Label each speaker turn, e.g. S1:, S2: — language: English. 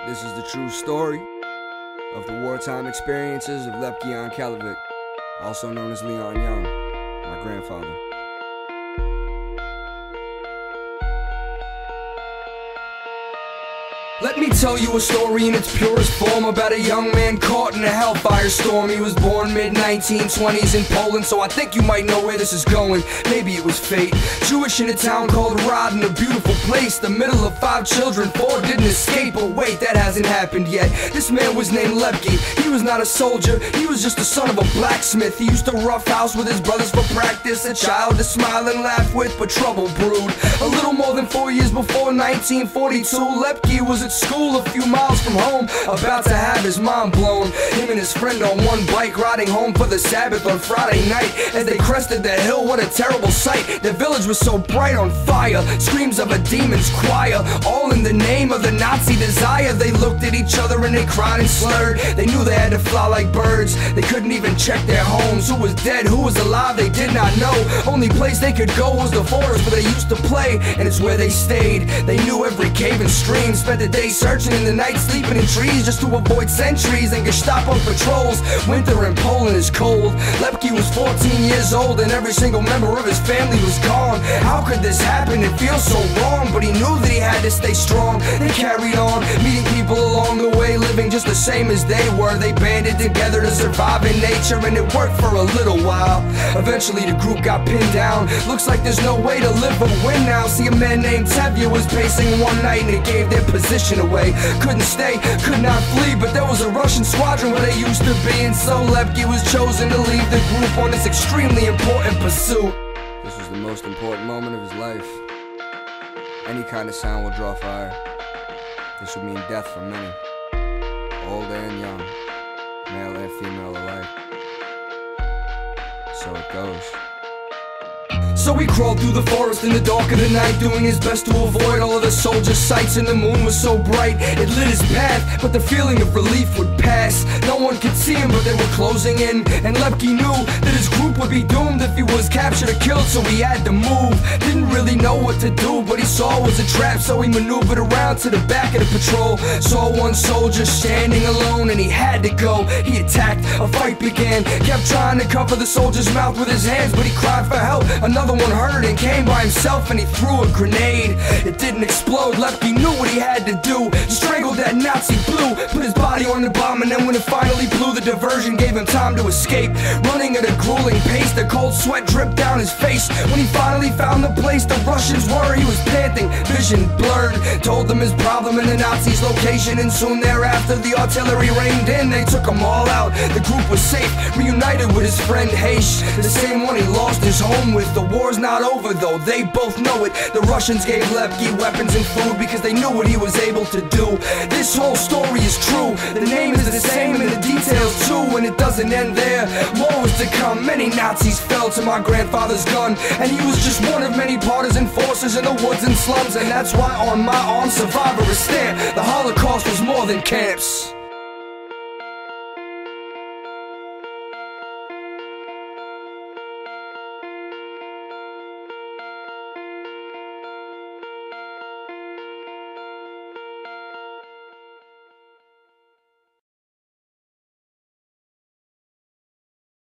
S1: This is the true story of the wartime experiences of Lepke, also known as Leon Young, my grandfather. Let me tell you a story in its purest form about a young man caught in a hellfire storm. He was born mid-1920s in Poland, so I think you might know where this is going. Maybe it was fate. Jewish in a town called Rodin, a beautiful place, the middle of 5 children, 4 didn't escape. But wait, that hasn't happened yet. This man was named Lepke. He was not a soldier, he was just the son of a blacksmith. He used to roughhouse with his brothers for practice, a child to smile and laugh with, but trouble brewed. A little more than 4 years before 1942, Lepke was at school a few miles from home, about to have his mind blown. Him and his friend on one bike, riding home for the Sabbath on Friday night. As they crested the hill, what a terrible sight. The village was so bright on fire, screams of a demon's choir, all in the name of the Nazi desire. They looked at each other and they cried and slurred. They knew they had to fly like birds. They couldn't even check their homes. Who was dead, who was alive, they did not know. Only place they could go was the forest where they used to play, and it's where they stayed. They knew every cave and stream, spent the day searching in the night, sleeping in trees just to avoid sentries and Gestapo patrols. Winter in Poland is cold. Lepke was 14 years old and every single member of his family was gone. How could this happen? It feels so wrong, but he knew that he had to stay strong. They carried on, meeting people along the way, living just the same as they were. They banded together to survive in nature, and it worked for a little while. Eventually the group got pinned down. Looks like there's no way to live or win now. See, a man named Tevye was pacing one night and it gave their position away. Couldn't stay, could not flee, but there was a Russian squadron where they used to be, and so Lepke was chosen to lead the group on this extremely important pursuit. This was the most important moment of his life. Any kind of sound will draw fire. This would mean death for many, old and young, male and female alike. So it goes. So he crawled through the forest in the dark of the night, doing his best to avoid all of the soldiers' sights. And the moon was so bright, it lit his path, but the feeling of relief would pass. No one could see him, but they were closing in, and Lepke knew that his group would be doomed if he was captured or killed, so he had to move. Didn't really know what to do, but he saw it was a trap, so he maneuvered around to the back of the patrol. Saw one soldier standing alone, and he had to go. He attacked, a fight began, kept trying to cover the soldier's mouth with his hands, but he cried for help. Another one heard and came by himself, and he threw a grenade. It didn't explode. Lepke knew what he had to do. He strangled that Nazi blue, put his body on the bomb, and then when it finally blew, the diversion gave him time to escape. Running at a grueling pace, the cold sweat dripped down his face. When he finally found the place the Russians were, he was panting, vision blurred. Told them his problem and the Nazis' location, and soon thereafter the artillery rained in. They took them all out. The group was safe, reunited with his friend Heish, the same one he lost his home with. The war's not over though, they both know it. The Russians gave Lepke weapons and food because they knew what he was able to do. This whole story is true. The name is the same and the details too, and it doesn't end there. More was to come. Many Nazis fell to my grandfather's gun, and he was just one of many partisan forces in the woods and slums. And that's why on my armed survivor stamp, the Holocaust was more than camps.